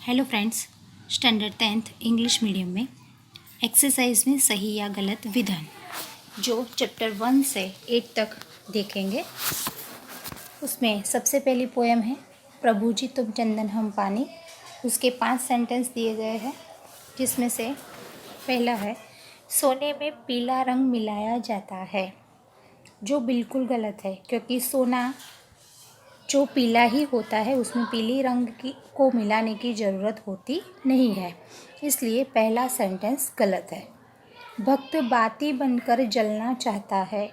Hello friends, standard 10th English medium में exercise में सही या गलत विधान जो चैप्टर 1 से 8 तक देखेंगे। उसमें सबसे पहली पोएम है प्रभु जी तुम चंदन हम पानी। उसके 5 सेंटेंस दिए गए हैं, जिसमें से पहला है सोने में पीला रंग मिलाया जाता है, जो बिल्कुल गलत है क्योंकि सोना जो पीला ही होता है उसमें पीली रंग को मिलाने की ज़रूरत होती नहीं है, इसलिए पहला सेंटेंस गलत है। भक्त बाती बनकर जलना चाहता है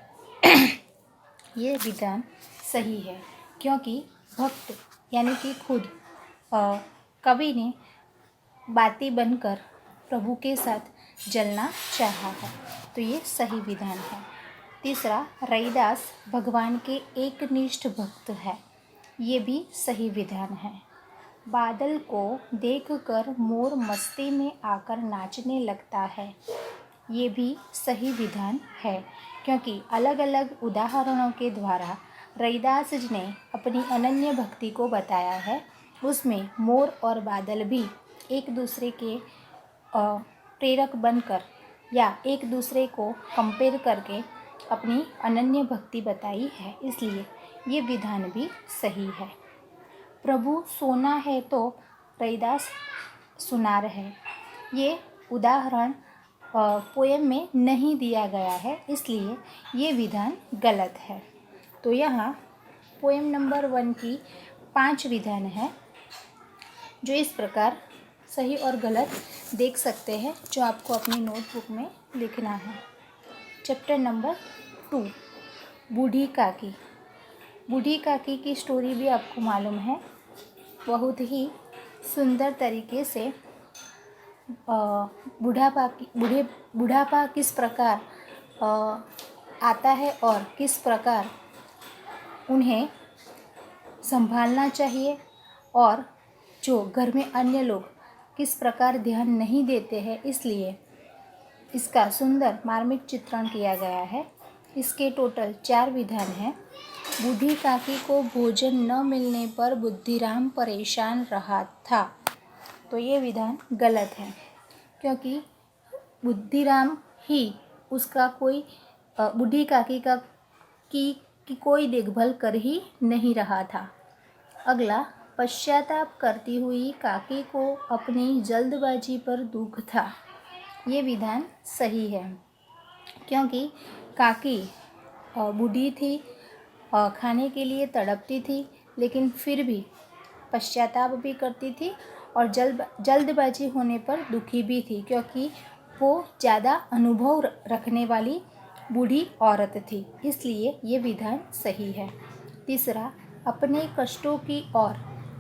ये विधान सही है क्योंकि भक्त यानी कि खुद कवि ने बाती बनकर प्रभु के साथ जलना चाहा है, तो ये सही विधान है। तीसरा, रैदास भगवान के एकनिष्ठ भक्त है, ये भी सही विधान है। बादल को देखकर मोर मस्ती में आकर नाचने लगता है, ये भी सही विधान है क्योंकि अलग अलग उदाहरणों के द्वारा रैदास जी ने अपनी अनन्य भक्ति को बताया है। उसमें मोर और बादल भी एक दूसरे के प्रेरक बनकर या एक दूसरे को कंपेयर करके अपनी अनन्य भक्ति बताई है, इसलिए ये विधान भी सही है। प्रभु सोना है तो रैदास सुनार है, ये उदाहरण पोएम में नहीं दिया गया है, इसलिए ये विधान गलत है। तो यहाँ पोएम नंबर 1 की 5 विधान है, जो इस प्रकार सही और गलत देख सकते हैं, जो आपको अपनी नोटबुक में लिखना है। चैप्टर नंबर 2 बूढ़ी काकी। बूढ़ी काकी की स्टोरी भी आपको मालूम है। बहुत ही सुंदर तरीके से बुढ़ापा किस प्रकार आता है और किस प्रकार उन्हें संभालना चाहिए, और जो घर में अन्य लोग किस प्रकार ध्यान नहीं देते हैं, इसलिए इसका सुंदर मार्मिक चित्रण किया गया है। इसके टोटल 4 विधान हैं। बूढ़ी काकी को भोजन न मिलने पर बुद्धिराम परेशान रहा था, तो ये विधान गलत है क्योंकि बुद्धिराम ही उसका कोई बूढ़ी काकी की कोई देखभाल कर ही नहीं रहा था। अगला, पश्चाताप करती हुई काकी को अपनी जल्दबाजी पर दुख था, ये विधान सही है क्योंकि काकी बूढ़ी थी, खाने के लिए तड़पती थी, लेकिन फिर भी पश्चाताप भी करती थी और जल्दबाजी होने पर दुखी भी थी क्योंकि वो ज़्यादा अनुभव रखने वाली बूढ़ी औरत थी, इसलिए ये विधान सही है। तीसरा, अपने कष्टों की ओर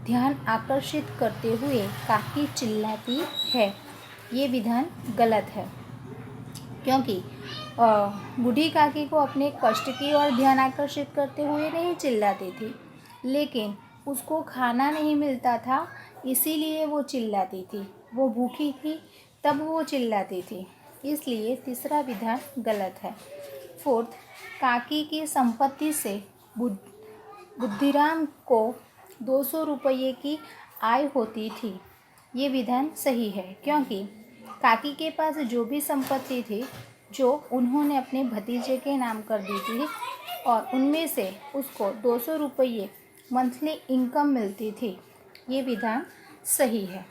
ध्यान आकर्षित करते हुए काकी चिल्लाती है, ये विधान गलत है क्योंकि बूढ़ी काकी को अपने कष्ट की ओर ध्यान आकर्षित करते हुए नहीं चिल्लाती थी, लेकिन उसको खाना नहीं मिलता था, इसीलिए वो चिल्लाती थी। वो भूखी थी तब वो चिल्लाती थी, इसलिए तीसरा विधान गलत है। फोर्थ, काकी की संपत्ति से बुद्धिराम को 200 रुपये की आय होती थी, ये विधान सही है क्योंकि काकी के पास जो भी संपत्ति थी, जो उन्होंने अपने भतीजे के नाम कर दी थी, और उनमें से उसको 200 रुपये मंथली इनकम मिलती थी, ये विधान सही है।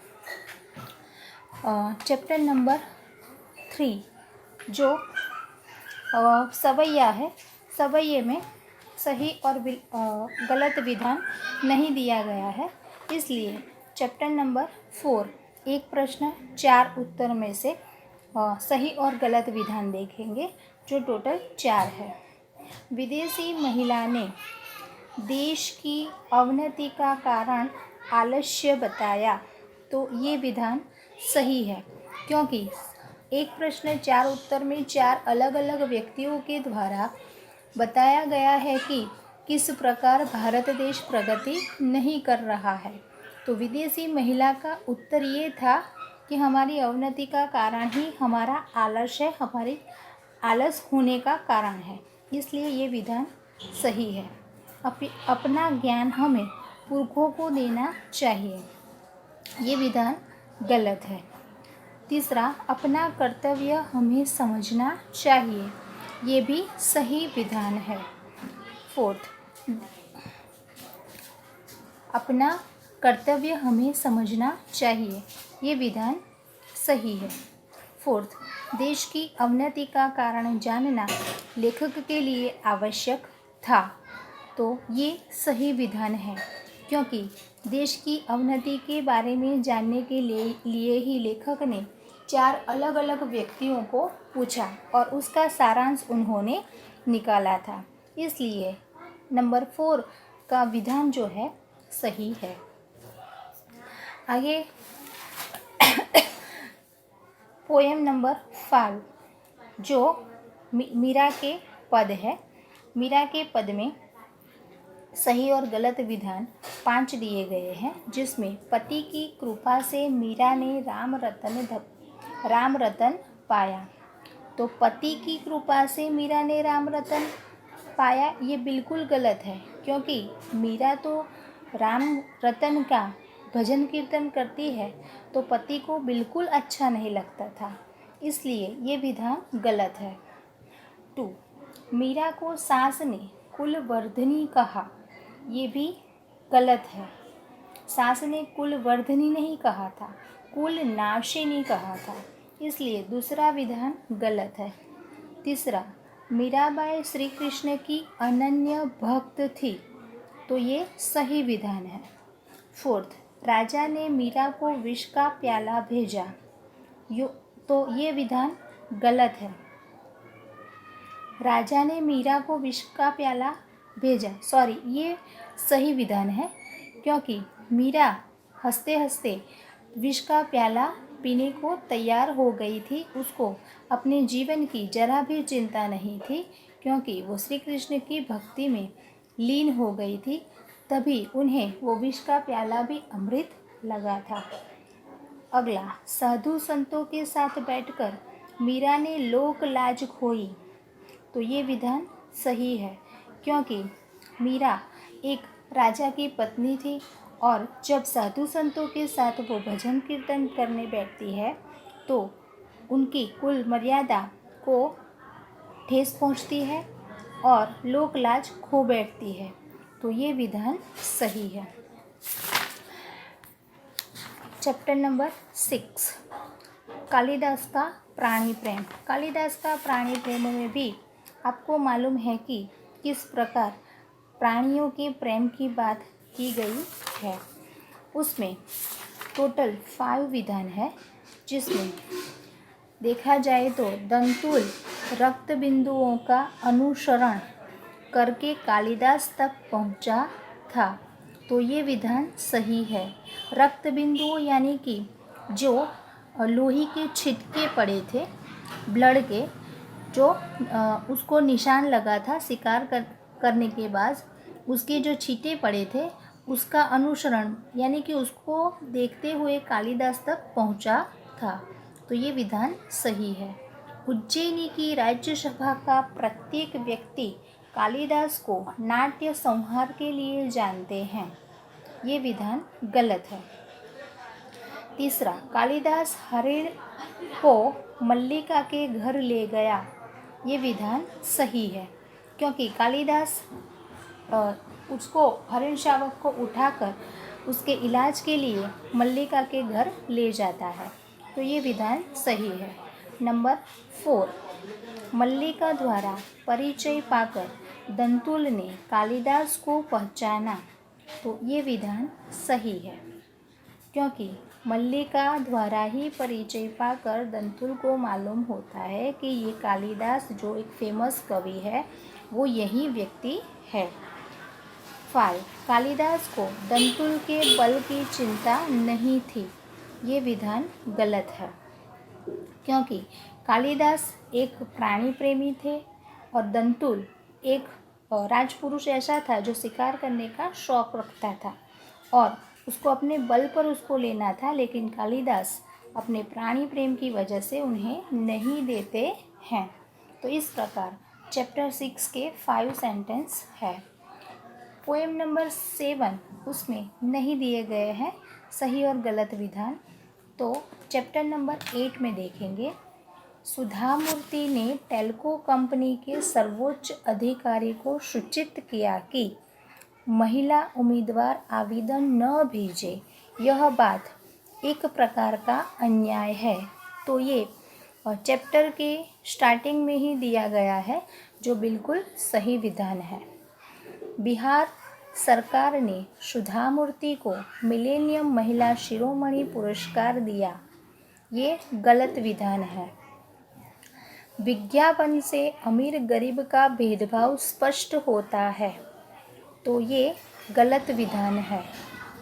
चैप्टर नंबर 3 जो सवैया है, सवैये में सही और गलत विधान नहीं दिया गया है, इसलिए चैप्टर नंबर 4 एक प्रश्न 4 उत्तर में से सही और गलत विधान देखेंगे, जो टोटल 4 है। विदेशी महिला ने देश की अवनति का कारण आलस्य बताया, तो ये विधान सही है क्योंकि एक प्रश्न 4 उत्तर में 4 अलग अलग व्यक्तियों के द्वारा बताया गया है कि किस प्रकार भारत देश प्रगति नहीं कर रहा है। तो विदेशी महिला का उत्तर ये था कि हमारी अवनति का कारण ही हमारा आलस्य, हमारी आलस होने का कारण है, इसलिए ये विधान सही है। अपना ज्ञान हमें पुरखों को देना चाहिए। ये विधान गलत है। तीसरा, अपना कर्तव्य हमें समझना चाहिए, ये भी सही विधान है। फोर्थ, अपना कर्तव्य हमें समझना चाहिए, ये विधान सही है। फोर्थ, देश की अवनति का कारण जानना लेखक के लिए आवश्यक था, तो ये सही विधान है, क्योंकि देश की अवनति के बारे में जानने के लिए ही लेखक ने 4 अलग अलग व्यक्तियों को पूछा और उसका सारांश उन्होंने निकाला था। इसलिए नंबर 4 का विधान जो है सही है। आगे पोएम नंबर 5 जो मीरा के पद है। मीरा के पद में सही और गलत विधान 5 दिए गए हैं, जिसमें पति की कृपा से मीरा ने राम रतन पाया। तो पति की कृपा से मीरा ने राम रतन पाया, ये बिल्कुल गलत है, क्योंकि मीरा तो राम रतन का भजन कीर्तन करती है, तो पति को बिल्कुल अच्छा नहीं लगता था, इसलिए ये विधान गलत है। 2, मीरा को सास ने कुलवर्धनी कहा, ये भी गलत है। सास ने कुलवर्धनी नहीं कहा था, कुल नाशिनी कहा था, इसलिए दूसरा विधान गलत है। तीसरा, मीराबाई श्री कृष्ण की अनन्य भक्त थी, तो ये सही विधान है। फोर्थ, राजा ने मीरा को विष का प्याला भेजा, तो ये विधान गलत है। राजा ने मीरा को विष का प्याला भेजा, ये सही विधान है, क्योंकि मीरा हंसते हंसते विष का प्याला पीने को तैयार हो गई थी। उसको अपने जीवन की जरा भी चिंता नहीं थी, क्योंकि वो श्री कृष्ण की भक्ति में लीन हो गई थी, तभी उन्हें वो विष का प्याला भी अमृत लगा था। अगला, साधु संतों के साथ बैठकर मीरा ने लोक लाज खोई, तो ये विधान सही है, क्योंकि मीरा एक राजा की पत्नी थी और जब साधु संतों के साथ वो भजन कीर्तन करने बैठती है तो उनकी कुल मर्यादा को ठेस पहुंचती है और लोक लाज खो बैठती है, तो ये विधान सही है। चैप्टर नंबर 6, कालिदास का प्राणी प्रेम। कालिदास का प्राणी प्रेम में भी आपको मालूम है कि किस प्रकार प्राणियों के प्रेम की बात की गई है। उसमें टोटल 5 विधान है, जिसमें देखा जाए तो दंतुल रक्त बिंदुओं का अनुसरण करके कालिदास तक पहुंचा था, तो ये विधान सही है। रक्त बिंदु यानी कि जो लोही के छिटके पड़े थे, ब्लड के, जो उसको निशान लगा था शिकार करने के बाद उसके जो छींटे पड़े थे, उसका अनुसरण यानी कि उसको देखते हुए कालिदास तक पहुंचा था, तो ये विधान सही है। उज्जैनी की राज्यसभा का प्रत्येक व्यक्ति कालिदास को नाट्य संहार के लिए जानते हैं, ये विधान गलत है। तीसरा, कालिदास हरिण को मल्लिका के घर ले गया, ये विधान सही है, क्योंकि कालिदास उसको हरिण शावक को उठाकर उसके इलाज के लिए मल्लिका के घर ले जाता है, तो ये विधान सही है। नंबर 4, मल्लिका द्वारा परिचय पाकर दंतुल ने कालिदास को पहचाना, तो ये विधान सही है, क्योंकि मल्लिका द्वारा ही परिचय पाकर दंतुल को मालूम होता है कि ये कालिदास जो एक फेमस कवि है वो यही व्यक्ति है। 5, कालिदास को दंतुल के बल की चिंता नहीं थी, ये विधान गलत है, क्योंकि कालिदास एक प्राणी प्रेमी थे और दंतुल एक राजपुरुष ऐसा था जो शिकार करने का शौक रखता था और उसको अपने बल पर उसको लेना था, लेकिन कालिदास अपने प्राणी प्रेम की वजह से उन्हें नहीं देते हैं। तो इस प्रकार चैप्टर 6 के 5 सेंटेंस है। पोएम नंबर 7 उसमें नहीं दिए गए हैं सही और गलत विधान। तो चैप्टर नंबर 8 में देखेंगे, सुधा मूर्ति ने टेल्को कंपनी के सर्वोच्च अधिकारी को सूचित किया कि महिला उम्मीदवार आवेदन न भेजे, यह बात एक प्रकार का अन्याय है। तो ये चैप्टर के स्टार्टिंग में ही दिया गया है, जो बिल्कुल सही विधान है। बिहार सरकार ने सुधा मूर्ति को मिलेनियम महिला शिरोमणि पुरस्कार दिया, ये गलत विधान है। विज्ञापन से अमीर गरीब का भेदभाव स्पष्ट होता है, तो ये गलत विधान है,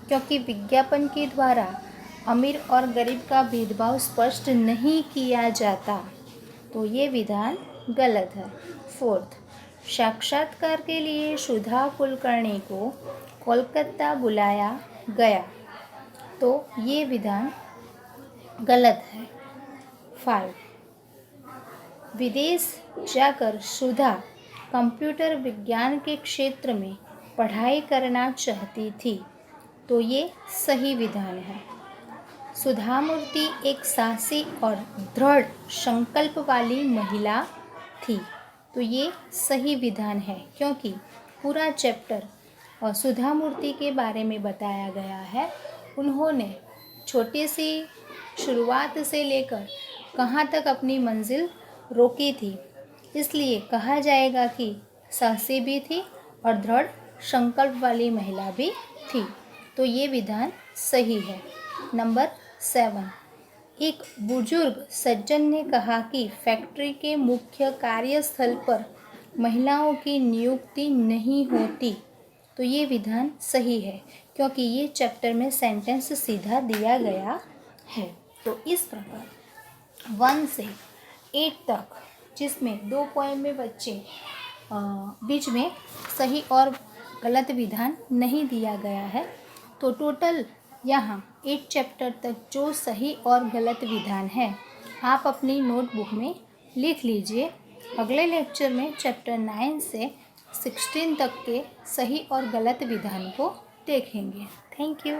क्योंकि विज्ञापन के द्वारा अमीर और गरीब का भेदभाव स्पष्ट नहीं किया जाता, तो ये विधान गलत है। 4th, साक्षात्कार के लिए सुधा कुलकर्णी को कोलकाता बुलाया गया, तो ये विधान गलत है। 5, विदेश जाकर सुधा कंप्यूटर विज्ञान के क्षेत्र में पढ़ाई करना चाहती थी, तो ये सही विधान है। सुधा मूर्ति एक साहसी और दृढ़ संकल्प वाली महिला थी, तो ये सही विधान है, क्योंकि पूरा चैप्टर और सुधा मूर्ति के बारे में बताया गया है। उन्होंने छोटी सी शुरुआत से लेकर कहाँ तक अपनी मंजिल रोकी थी, इसलिए कहा जाएगा कि साहसी भी थी और दृढ़ संकल्प वाली महिला भी थी, तो ये विधान सही है। नंबर 7, एक बुजुर्ग सज्जन ने कहा कि फैक्ट्री के मुख्य कार्यस्थल पर महिलाओं की नियुक्ति नहीं होती, तो ये विधान सही है, क्योंकि ये चैप्टर में सेंटेंस सीधा दिया गया है। तो इस प्रकार 1 से 8 तक, जिसमें 2 पोएम में बच्चे बीच में सही और गलत विधान नहीं दिया गया है, तो टोटल यहाँ 8 चैप्टर तक जो सही और गलत विधान है आप अपनी नोटबुक में लिख लीजिए। अगले लेक्चर में चैप्टर 9 से 16 तक के सही और गलत विधान को देखेंगे। Thank you.